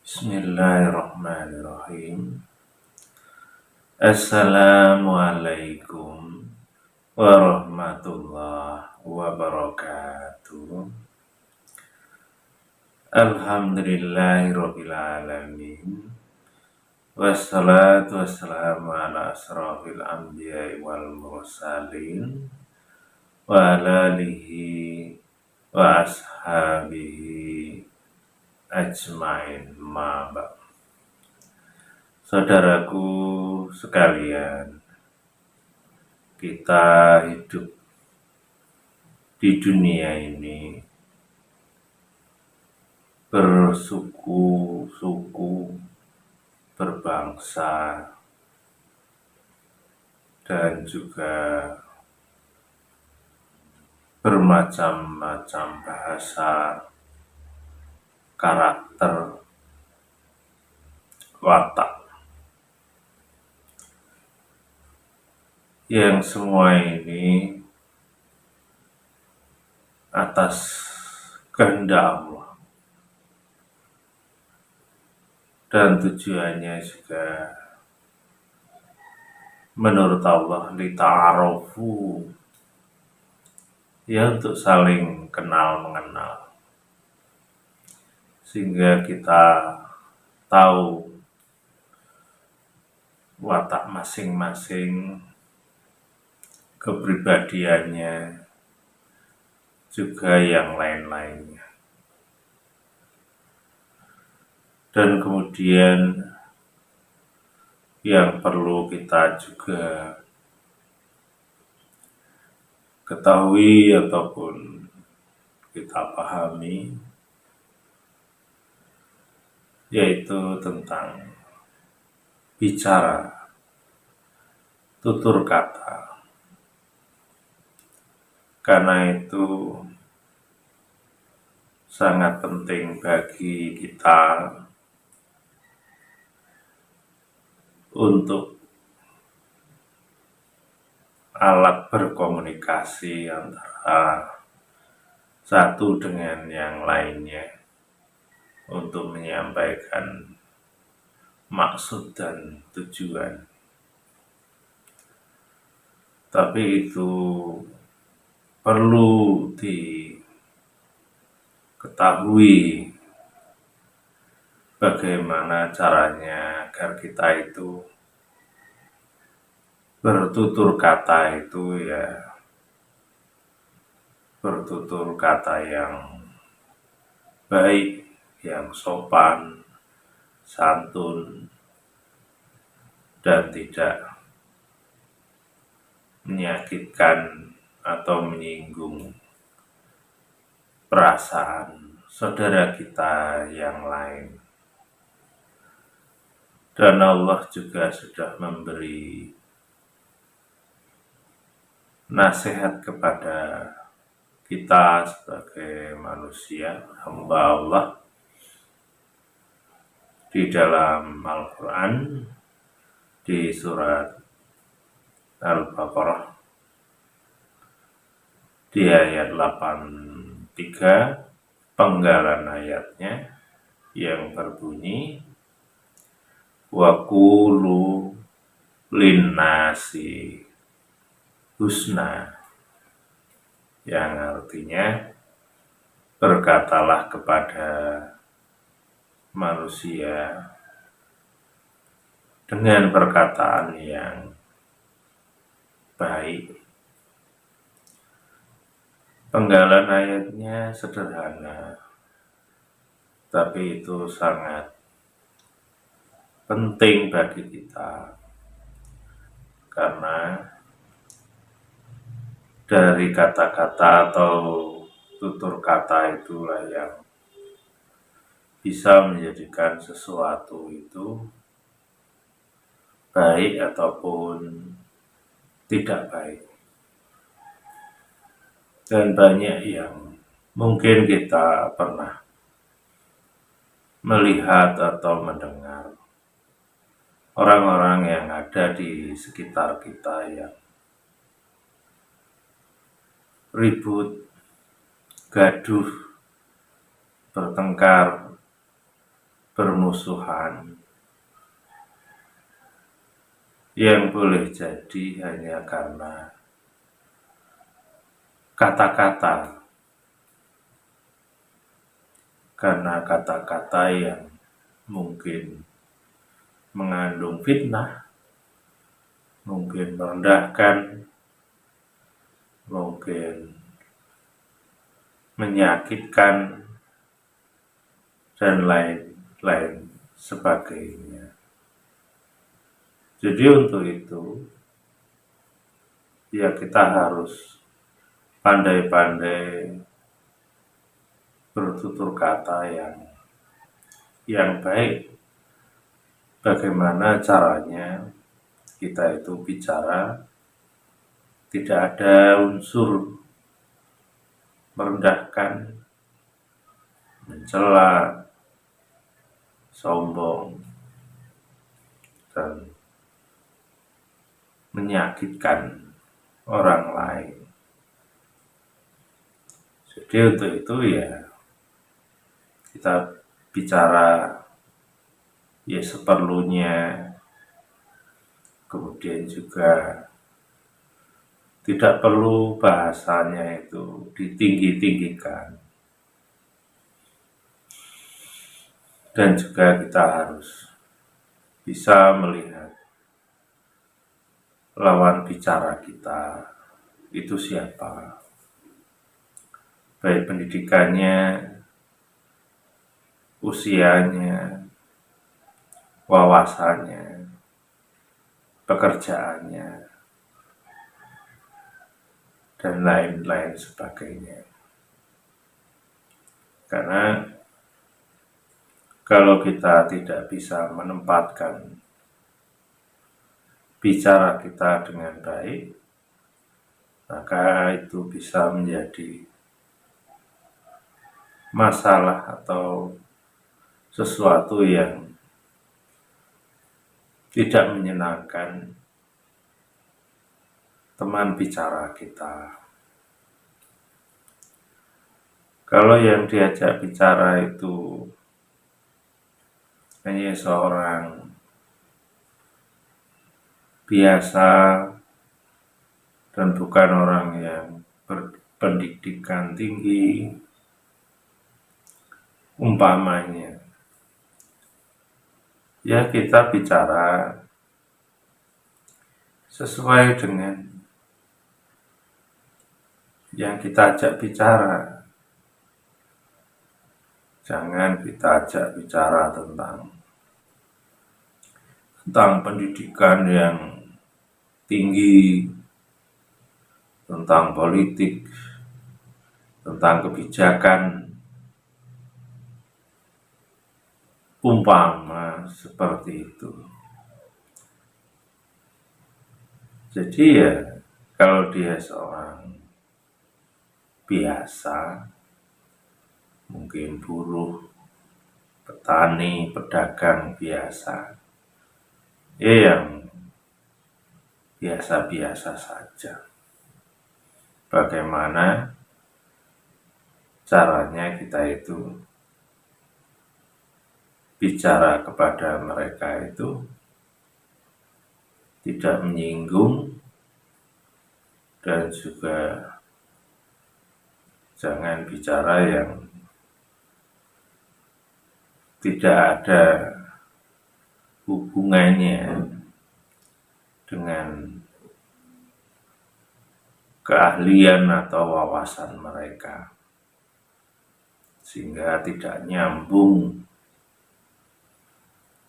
Bismillahirrahmanirrahim. Assalamualaikum warahmatullahi wabarakatuh. Alhamdulillahirabbil alamin. Wassalatu wassalamu ala asrofil anbiya'i wal mursalin wa ala alihi wa ashabihi ajmain ma ba'd. Saudaraku sekalian, kita hidup di dunia ini bersuku-suku, berbangsa, dan juga bermacam-macam bahasa, karakter, watak, yang semua ini atas kehendak Allah, dan tujuannya juga menurut Allah lita'arofu, ya untuk saling kenal mengenal, sehingga kita tahu watak masing-masing, kepribadiannya, juga yang lain-lainnya. Dan kemudian yang perlu kita juga ketahui ataupun kita pahami, yaitu tentang bicara, tutur kata. Karena itu sangat penting bagi kita untuk alat berkomunikasi antara satu dengan yang lainnya untuk menyampaikan maksud dan tujuan. Tapi itu perlu diketahui bagaimana caranya agar kita itu bertutur kata itu ya bertutur kata yang baik, yang sopan, santun, dan tidak menyakitkan atau menyinggung perasaan saudara kita yang lain. Dan Allah juga sudah memberi nasihat kepada kita sebagai manusia, hamba Allah, di dalam Al-Quran, di surat Al-Baqarah, di ayat 83, penggalan ayatnya yang berbunyi wa qulu linnasi husna, yang artinya berkatalah kepada manusia dengan perkataan yang baik. Penggalan ayatnya sederhana, tapi itu sangat penting bagi kita, karena dari kata-kata atau tutur kata itulah yang bisa menjadikan sesuatu itu baik ataupun tidak baik. Dan banyak yang mungkin kita pernah melihat atau mendengar orang-orang yang ada di sekitar kita yang ribut, gaduh, bertengkar, bermusuhan yang boleh jadi hanya karena kata-kata, yang mungkin mengandung fitnah, mungkin merendahkan, mungkin menyakitkan, dan lain-lain sebagainya. Jadi untuk itu, ya kita harus pandai-pandai bertutur kata yang baik. Bagaimana caranya kita itu bicara tidak ada unsur merendahkan, mencela, sombong, dan menyakitkan orang lain. Jadi untuk itu ya kita bicara ya seperlunya, kemudian juga tidak perlu bahasanya itu ditinggi-tinggikan, dan juga kita harus bisa melihat lawan bicara kita itu siapa, baik pendidikannya, usianya, wawasannya, pekerjaannya, dan lain-lain sebagainya. Karena kalau kita tidak bisa menempatkan bicara kita dengan baik, maka itu bisa menjadi masalah atau sesuatu yang tidak menyenangkan teman bicara kita. Kalau yang diajak bicara itu hanya seorang biasa dan bukan orang yang berpendidikan tinggi, umpamanya, ya kita bicara sesuai dengan yang kita ajak bicara. Jangan kita ajak bicara tentang pendidikan yang tinggi, tentang politik, tentang kebijakan, umpama seperti itu. Jadi ya kalau dia seorang biasa, mungkin buruh, petani, pedagang biasa, ya yang biasa-biasa saja. Bagaimana caranya kita itu bicara kepada mereka itu tidak menyinggung, dan juga jangan bicara yang tidak ada hubungannya dengan keahlian atau wawasan mereka, sehingga tidak nyambung,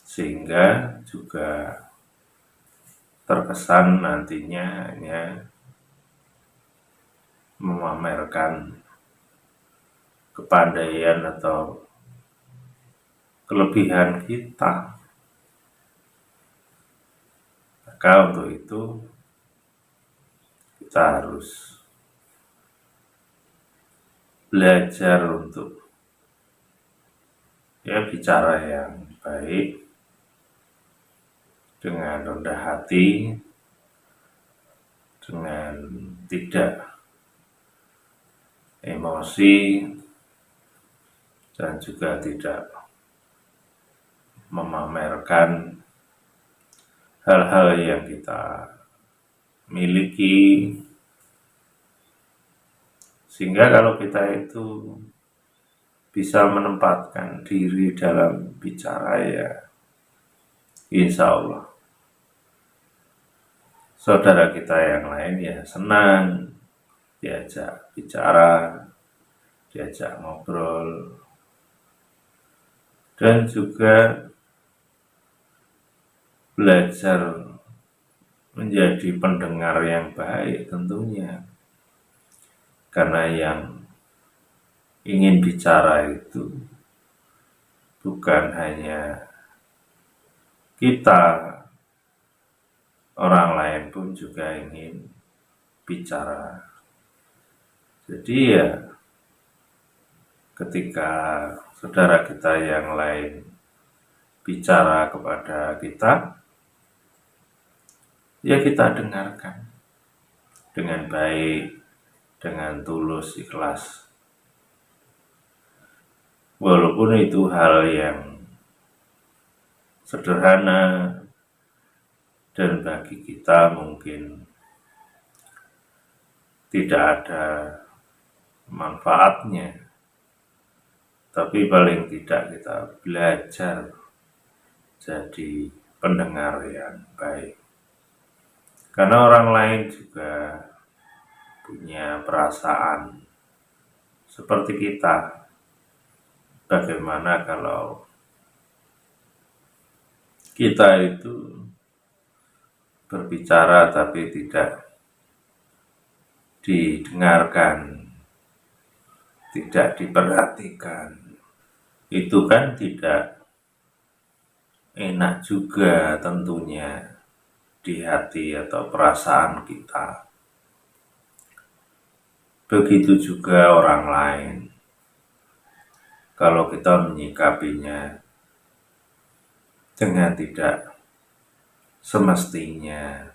sehingga juga terkesan nantinya hanya memamerkan kepandaian atau kelebihan kita. Maka untuk itu kita harus belajar untuk bicara yang baik, dengan rendah hati, dengan tidak emosi, dan juga tidak memamerkan hal-hal yang kita miliki, sehingga kalau kita itu bisa menempatkan diri dalam bicara, ya insya Allah saudara kita yang lain ya senang diajak bicara, diajak ngobrol, dan juga belajar menjadi pendengar yang baik tentunya. Karena yang ingin bicara itu bukan hanya kita, orang lain pun juga ingin bicara. Jadi ya ketika saudara kita yang lain bicara kepada kita, ya kita dengarkan dengan baik, dengan tulus, ikhlas. Walaupun itu hal yang sederhana dan bagi kita mungkin tidak ada manfaatnya, tapi paling tidak kita belajar jadi pendengar yang baik. Karena orang lain juga punya perasaan seperti kita. Bagaimana kalau kita itu berbicara tapi tidak didengarkan, tidak diperhatikan? Itu kan tidak enak juga tentunya di hati atau perasaan kita. Begitu juga orang lain. Kalau kita menyikapinya dengan tidak semestinya,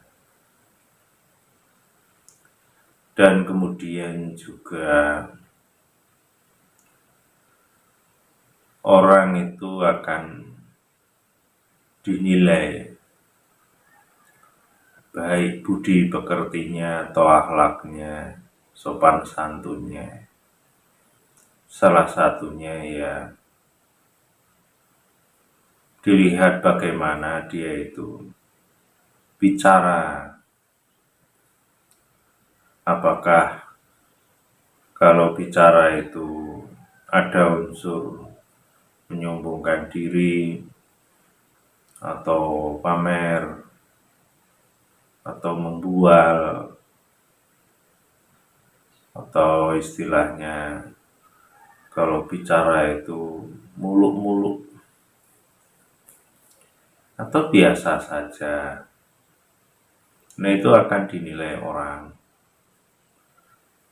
dan kemudian juga orang itu akan dinilai baik budi pekertinya atau akhlaknya, sopan santunnya. Salah satunya ya dilihat bagaimana dia itu bicara. Apakah kalau bicara itu ada unsur menyombongkan diri, atau pamer, atau membual, atau istilahnya kalau bicara itu muluk-muluk, atau biasa saja. Nah, itu akan dinilai orang.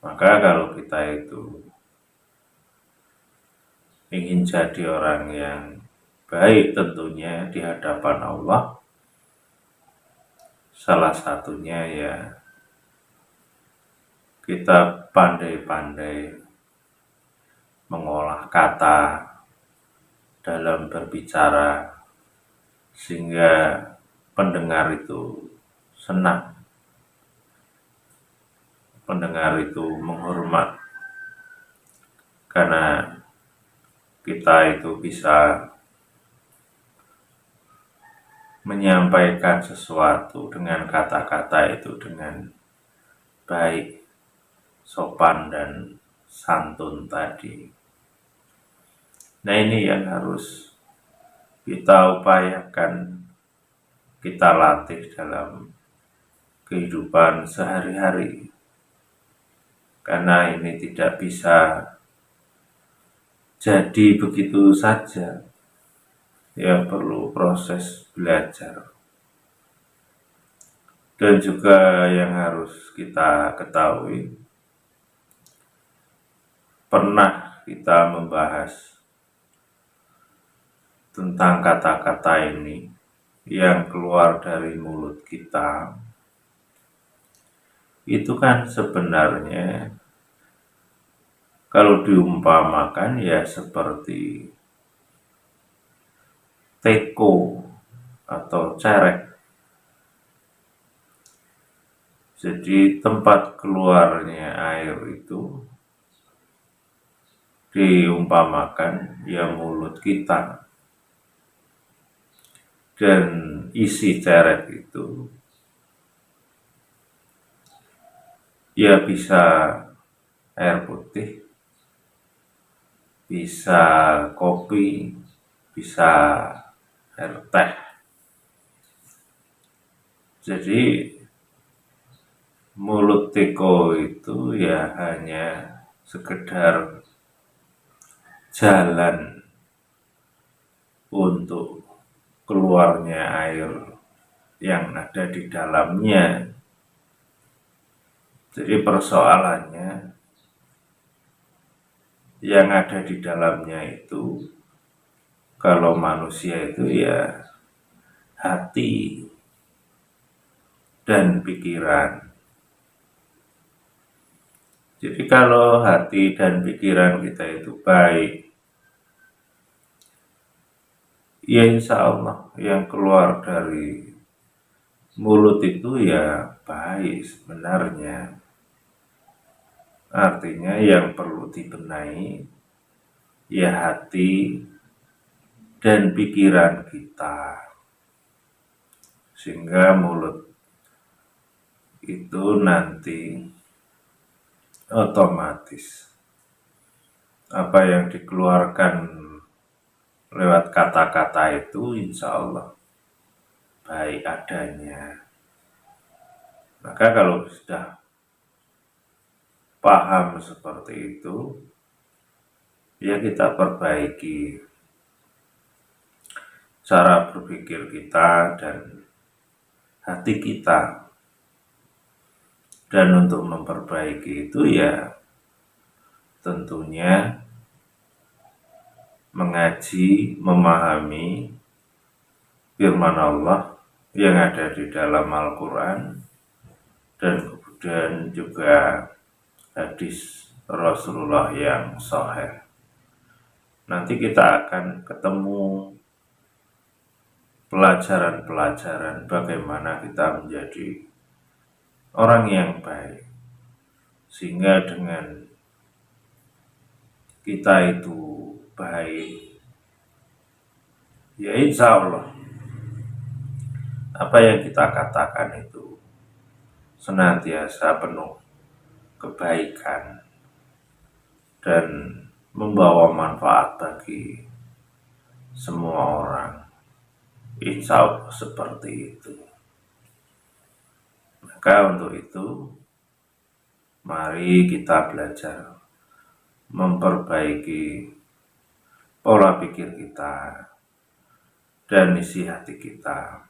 Maka kalau kita itu ingin jadi orang yang baik tentunya di hadapan Allah, salah satunya ya kita pandai-pandai mengolah kata dalam berbicara, sehingga pendengar itu senang, pendengar itu menghormat, karena kita itu bisa menyampaikan sesuatu dengan kata-kata itu dengan baik, sopan, dan santun tadi. Nah, ini yang harus kita upayakan, kita latih dalam kehidupan sehari-hari. Karena ini tidak bisa jadi begitu saja, ya perlu proses belajar. Dan juga yang harus kita ketahui, pernah kita membahas tentang kata-kata ini yang keluar dari mulut kita. Itu kan sebenarnya kalau diumpamakan ya seperti teko atau cerek. Jadi tempat keluarnya air itu diumpamakan ya mulut kita, dan isi cerek itu ya bisa air putih, bisa kopi, bisa air teh. Jadi mulut teko itu ya hanya sekedar jalan untuk keluarnya air yang ada di dalamnya. Jadi persoalannya yang ada di dalamnya itu, kalau manusia itu ya hati dan pikiran. Jadi kalau hati dan pikiran kita itu baik, ya insya Allah yang keluar dari mulut itu ya baik sebenarnya. Artinya yang perlu dibenahi ya hati dan pikiran kita, sehingga mulut itu nanti otomatis apa yang dikeluarkan lewat kata-kata itu insya Allah baik adanya. Maka kalau sudah paham seperti itu, ya kita perbaiki cara berpikir kita dan hati kita. Dan untuk memperbaiki itu ya tentunya mengaji, memahami firman Allah yang ada di dalam Al-Quran, dan kemudian juga hadis Rasulullah yang sahih. Nanti kita akan ketemu pelajaran-pelajaran bagaimana kita menjadi orang yang baik, sehingga dengan kita itu baik, ya insya Allah apa yang kita katakan itu senantiasa penuh kebaikan dan membawa manfaat bagi semua orang. Insya Allah seperti itu. Maka untuk itu mari kita belajar memperbaiki pola pikir kita dan isi hati kita.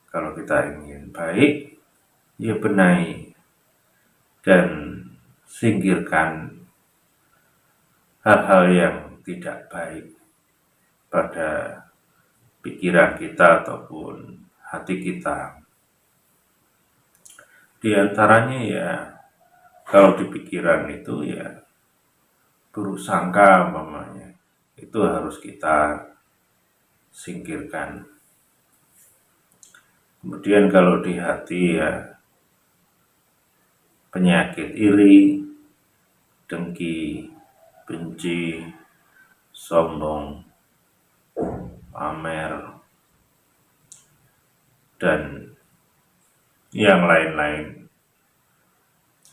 Kalau kita ingin baik, ya benahi dan singkirkan hal-hal yang tidak baik pada pikiran kita ataupun hati kita. Di antaranya ya, kalau di pikiran itu ya buruk sangka umpamanya, itu harus kita singkirkan. Kemudian kalau di hati ya penyakit iri, dengki, benci, sombong, pamer, dan yang lain-lain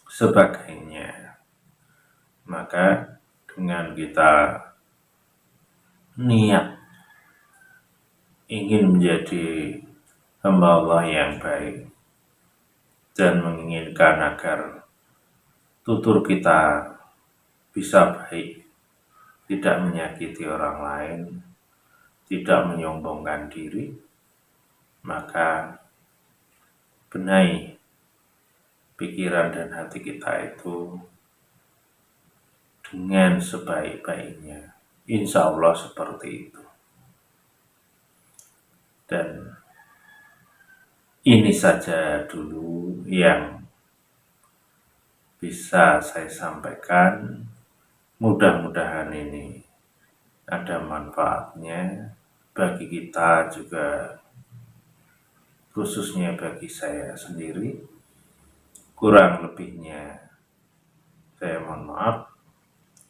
sebagainya. Maka dengan kita niat ingin menjadi hamba Allah yang baik dan menginginkan agar tutur kita bisa baik, tidak menyakiti orang lain, tidak menyombongkan diri, maka benahi pikiran dan hati kita itu dengan sebaik-baiknya. Insya Allah seperti itu. Dan ini saja dulu yang bisa saya sampaikan. Mudah-mudahan ini ada manfaatnya bagi kita juga, khususnya bagi saya sendiri. Kurang lebihnya saya mohon maaf,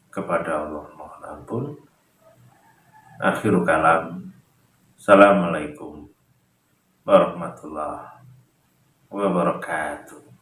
kepada Allah mohon ampun. Akhirul kalam, Assalamualaikum warahmatullahi wabarakatuh.